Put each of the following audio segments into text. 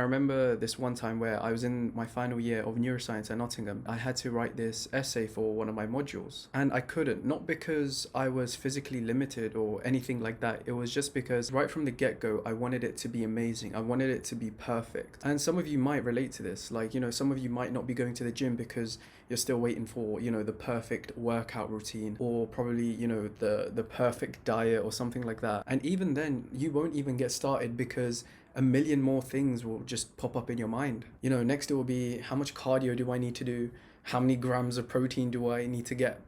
I remember this one time where I was in my final year of neuroscience at Nottingham. I had to write this essay for one of my modules, and I couldn't, not because I was physically limited or anything like that. It was just because right from the get-go, I wanted it to be amazing. I wanted it to be perfect. And some of you might relate to this. Like, some of you might not be going to the gym because you're still waiting for, the perfect workout routine, or probably, the perfect diet or something like that. And even then, you won't even get started because a million more things will just pop up in your mind. Next it will be, how much cardio do I need to do? How many grams of protein do I need to get,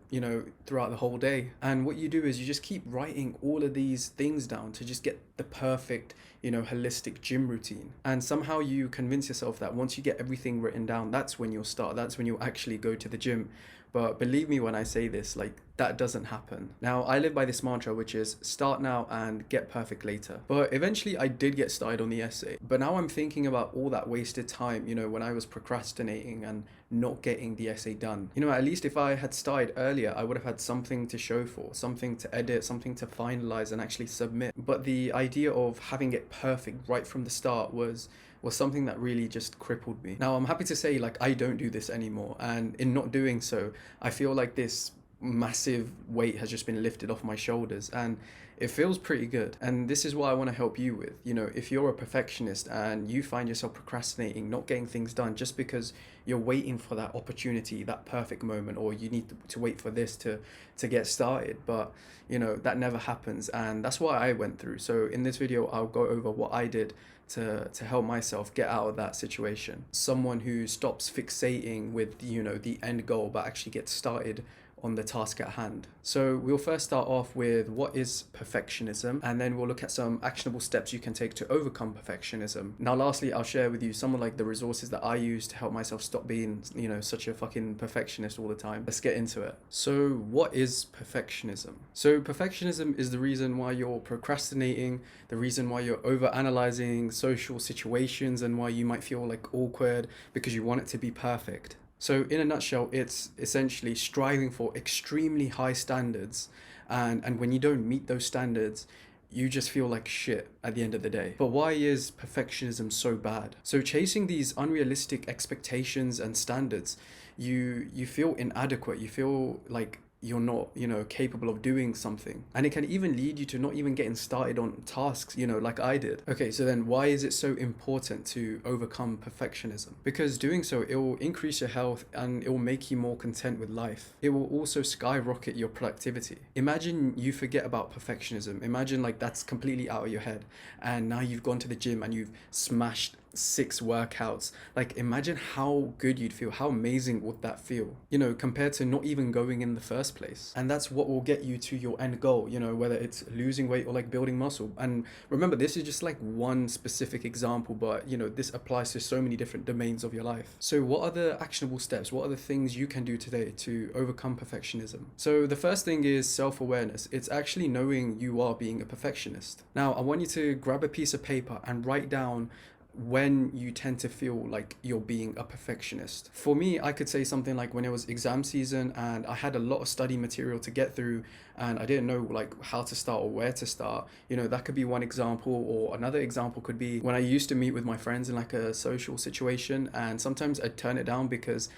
throughout the whole day? And what you do is you just keep writing all of these things down to just get the perfect, holistic gym routine. And somehow you convince yourself that once you get everything written down, that's when you'll start. That's when you'll actually go to the gym. But believe me when I say this, like, that doesn't happen. Now, I live by this mantra, which is start now and get perfect later. But eventually I did get started on the essay. But now I'm thinking about all that wasted time, when I was procrastinating and not getting the essay done. At least if I had started earlier, I would have had something to show for, something to edit, something to finalize and actually submit. But the idea of having it perfect right from the start was something that really just crippled me. Now, I'm happy to say, like, I don't do this anymore. And in not doing so, I feel like this massive weight has just been lifted off my shoulders, and it feels pretty good. And this is what I want to help you with. If you're a perfectionist and you find yourself procrastinating, not getting things done just because you're waiting for that opportunity, that perfect moment, or you need to wait for this to get started, but that never happens. And that's what I went through. So in this video, I'll go over what I did to help myself get out of that situation. Someone who stops fixating with, the end goal, but actually gets started on the task at hand. So we'll first start off with what is perfectionism, and then we'll look at some actionable steps you can take to overcome perfectionism. Now, lastly, I'll share with you some of like the resources that I use to help myself stop being, such a fucking perfectionist all the time. Let's get into it. So what is perfectionism? So perfectionism is the reason why you're procrastinating, the reason why you're overanalyzing social situations, and why you might feel like awkward because you want it to be perfect. So in a nutshell, it's essentially striving for extremely high standards, and when you don't meet those standards, you just feel like shit at the end of the day. But why is perfectionism so bad? So chasing these unrealistic expectations and standards, you feel inadequate, you feel like you're not, capable of doing something. And it can even lead you to not even getting started on tasks, like I did. Okay, so then why is it so important to overcome perfectionism? Because doing so, it will increase your health and it will make you more content with life. It will also skyrocket your productivity. Imagine you forget about perfectionism. Imagine like that's completely out of your head. And now you've gone to the gym and you've smashed 6 workouts. Like, imagine how good you'd feel. How amazing would that feel, compared to not even going in the first place? And that's what will get you to your end goal, whether it's losing weight or like building muscle. And remember, this is just like one specific example, but this applies to so many different domains of your life. So what are the actionable steps? What are the things you can do today to overcome perfectionism? So the first thing is self-awareness. It's actually knowing you are being a perfectionist. Now, I want you to grab a piece of paper and write down when you tend to feel like you're being a perfectionist. For me, I could say something like when it was exam season and I had a lot of study material to get through and I didn't know like how to start or where to start. That could be one example, or another example could be when I used to meet with my friends in like a social situation, and sometimes I'd turn it down because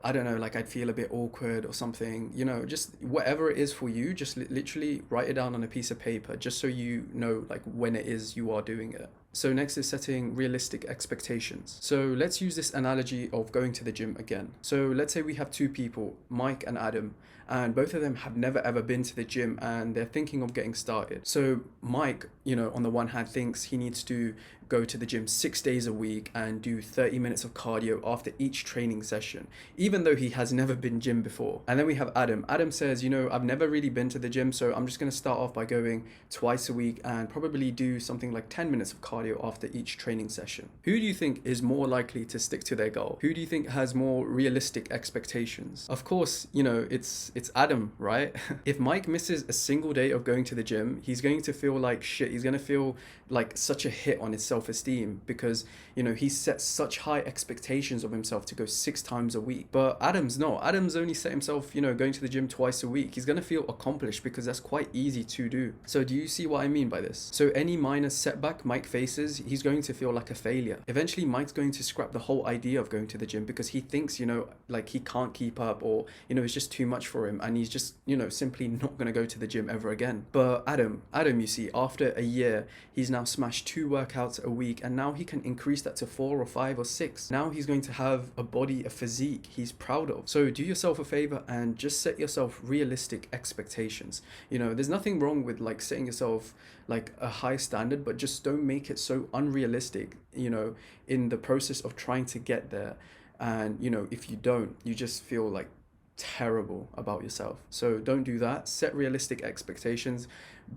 I don't know, like I'd feel a bit awkward or something, just whatever it is for you, just literally write it down on a piece of paper, just so you know like when it is you are doing it. So next is setting realistic expectations. So let's use this analogy of going to the gym again. So let's say we have 2 people, Mike and Adam, and both of them have never ever been to the gym and they're thinking of getting started. So Mike, on the one hand thinks he needs to go to the gym 6 days a week and do 30 minutes of cardio after each training session, even though he has never been gym before. And then we have Adam. Adam says, I've never really been to the gym, so I'm just going to start off by going twice a week and probably do something like 10 minutes of cardio after each training session. Who do you think is more likely to stick to their goal? Who do you think has more realistic expectations? Of course, it's Adam, right? If Mike misses a single day of going to the gym, he's going to feel like shit. He's going to feel like such a hit on his self-esteem because, he sets such high expectations of himself to go 6 times a week. But Adam's not. Adam's only set himself, going to the gym twice a week. He's going to feel accomplished because that's quite easy to do. So do you see what I mean by this? So any minor setback Mike faces, he's going to feel like a failure. Eventually, Mike's going to scrap the whole idea of going to the gym because he thinks, like he can't keep up, or, it's just too much for him, and he's just, simply not going to go to the gym ever again. But Adam, you see, after a year, he's now smashed 2 workouts a week, and now he can increase that to 4 or 5 or 6. Now he's going to have a body, a physique he's proud of. So do yourself a favor and just set yourself realistic expectations. There's nothing wrong with like setting yourself like a high standard, but just don't make it so unrealistic, in the process of trying to get there. And, if you don't, you just feel like terrible about yourself. So don't do that. Set realistic expectations.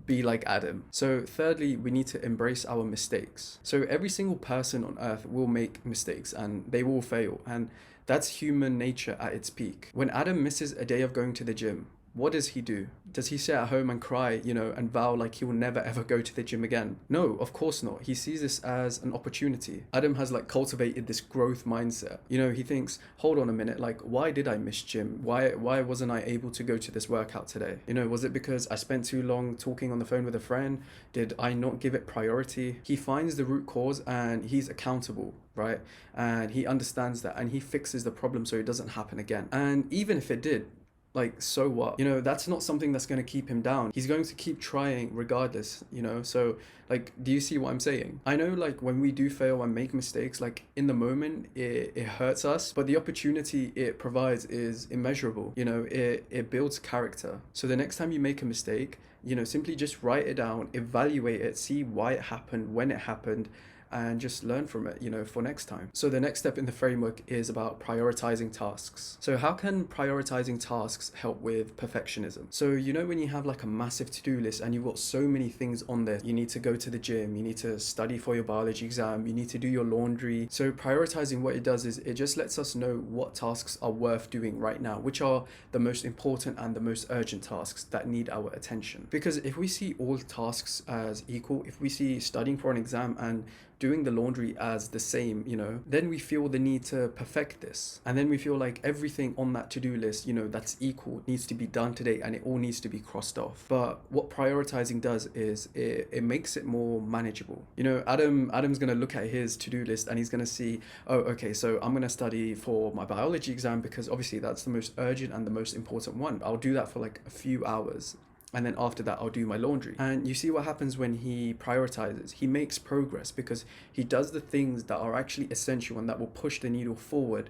Be like Adam. So thirdly, we need to embrace our mistakes. So every single person on earth will make mistakes and they will fail. And that's human nature at its peak. When Adam misses a day of going to the gym, what does he do? Does he sit at home and cry, and vow like he will never ever go to the gym again? No, of course not. He sees this as an opportunity. Adam has like cultivated this growth mindset. He thinks, hold on a minute, like why did I miss gym? Why wasn't I able to go to this workout today? Was it because I spent too long talking on the phone with a friend? Did I not give it priority? He finds the root cause and he's accountable, right? And he understands that and he fixes the problem so it doesn't happen again. And even if it did, like, so what? That's not something that's going to keep him down. He's going to keep trying regardless, So, like, do you see what I'm saying? I know, like, when we do fail and make mistakes, like, in the moment, it hurts us, but the opportunity it provides is immeasurable. It builds character. So the next time you make a mistake, simply just write it down, evaluate it, see why it happened, when it happened, and just learn from it, for next time. So the next step in the framework is about prioritizing tasks. So how can prioritizing tasks help with perfectionism? So, when you have like a massive to-do list and you've got so many things on there, you need to go to the gym, you need to study for your biology exam, you need to do your laundry. So prioritizing, what it does is it just lets us know what tasks are worth doing right now, which are the most important and the most urgent tasks that need our attention. Because if we see all tasks as equal, if we see studying for an exam and doing the laundry as the same, then we feel the need to perfect this. And then we feel like everything on that to-do list, that's equal, needs to be done today and it all needs to be crossed off. But what prioritizing does is it makes it more manageable. Adam's going to look at his to-do list and he's going to see, oh, okay, so I'm going to study for my biology exam because obviously that's the most urgent and the most important one. I'll do that for like a few hours. And then after that, I'll do my laundry. And you see what happens when he prioritizes. He makes progress because he does the things that are actually essential and that will push the needle forward,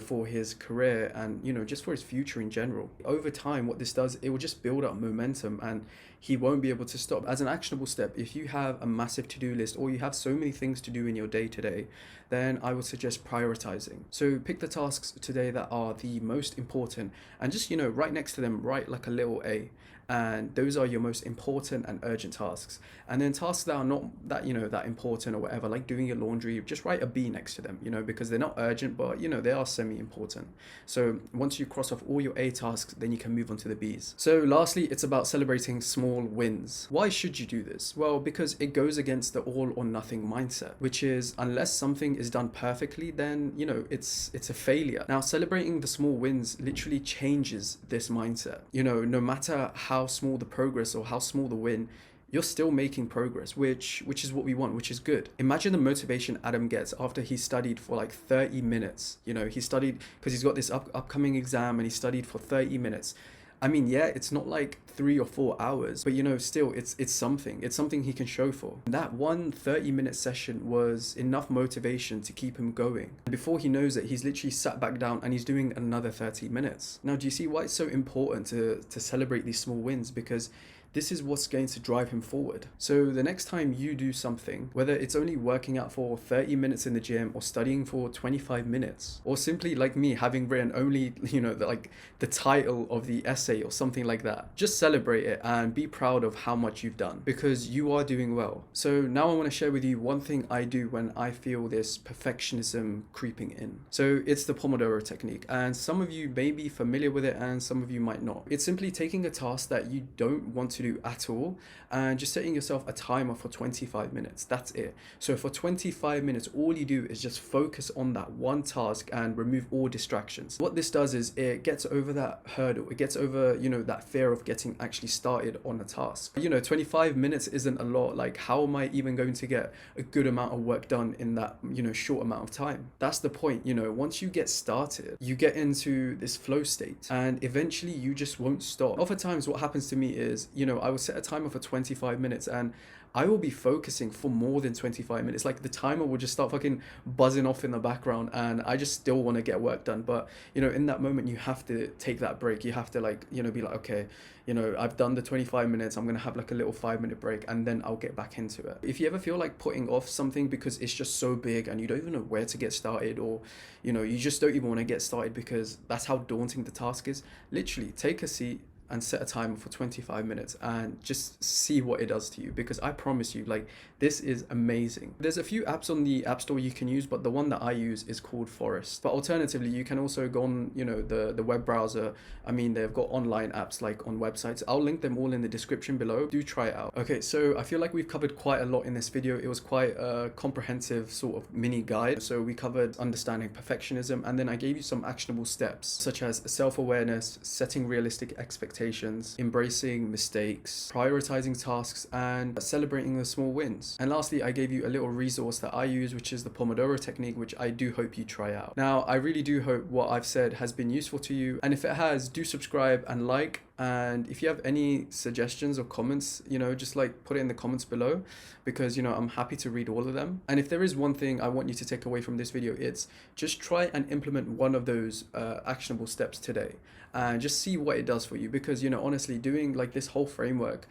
for his career and, just for his future in general. Over time, what this does, it will just build up momentum and he won't be able to stop. As an actionable step, if you have a massive to-do list or you have so many things to do in your day-to-day, then I would suggest prioritizing. So pick the tasks today that are the most important and just, right next to them, write like a little A. And those are your most important and urgent tasks. And then tasks that are not that, that important or whatever, like doing your laundry, just write a B next to them, because they're not urgent, but, they are semi-important. So once you cross off all your A tasks, then you can move on to the Bs. So lastly, it's about celebrating small wins. Why should you do this? Well, because it goes against the all or nothing mindset, which is unless something is done perfectly, then, it's a failure. Now, celebrating the small wins literally changes this mindset. No matter how small the progress or how small the win, you're still making progress, which is what we want, which is good. Imagine the motivation Adam gets after he studied for like 30 minutes. He studied because he's got this upcoming exam and he studied for 30 minutes. I mean, yeah, it's not like 3 or 4 hours, but still it's something. It's something he can show for. That one 30-minute session was enough motivation to keep him going. And before he knows it, he's literally sat back down and he's doing another 30 minutes. Now, do you see why it's so important to celebrate these small wins? Because this is what's going to drive him forward. So the next time you do something, whether it's only working out for 30 minutes in the gym or studying for 25 minutes, or simply like me having written only, the title of the essay or something like that, just celebrate it and be proud of how much you've done because you are doing well. So now I want to share with you one thing I do when I feel this perfectionism creeping in. So it's the Pomodoro technique, and some of you may be familiar with it and some of you might not. It's simply taking a task that you don't want to to do at all, and just setting yourself a timer for 25 minutes. That's it. So for 25 minutes, all you do is just focus on that one task and remove all distractions. What this does is it gets over that hurdle. It gets over, that fear of getting actually started on a task. 25 minutes isn't a lot. Like, how am I even going to get a good amount of work done in that, short amount of time? That's the point. Once you get started, you get into this flow state, and eventually you just won't stop. Oftentimes what happens to me is, I will set a timer for 25 minutes and I will be focusing for more than 25 minutes. Like, the timer will just start fucking buzzing off in the background, and I just still want to get work done. But, in that moment, you have to take that break. You have to, be like, okay, I've done the 25 minutes. I'm going to have like a little 5-minute break, and then I'll get back into it. If you ever feel like putting off something because it's just so big and you don't even know where to get started, or, you just don't even want to get started because that's how daunting the task is, literally take a seat and set a timer for 25 minutes and just see what it does to you, because I promise you, like, this is amazing. There's a few apps on the App Store you can use, but the one that I use is called Forest. But alternatively, you can also go on, the web browser. I mean, they've got online apps like on websites. I'll link them all in the description below. Do try it out. Okay, so I feel like we've covered quite a lot in this video. It was quite a comprehensive sort of mini guide. So we covered understanding perfectionism, and then I gave you some actionable steps such as self-awareness, setting realistic expectations, embracing mistakes, prioritizing tasks, and celebrating the small wins. And lastly, I gave you a little resource that I use, which is the Pomodoro technique, which I do hope you try out. Now, I really do hope what I've said has been useful to you, and if it has, do subscribe and like. And if you have any suggestions or comments, just like put it in the comments below, because, I'm happy to read all of them. And if there is one thing I want you to take away from this video, it's just try and implement one of those actionable steps today and just see what it does for you. Because, honestly, doing like this whole framework,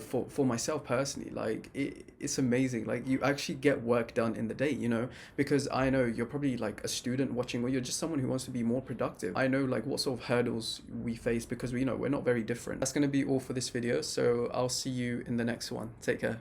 for myself personally, like it's amazing. Like, you actually get work done in the day, because I know you're probably like a student watching, or you're just someone who wants to be more productive. I know like what sort of hurdles we face, because we're not very different. That's going to be all for this video, so I'll see you in the next one. Take care.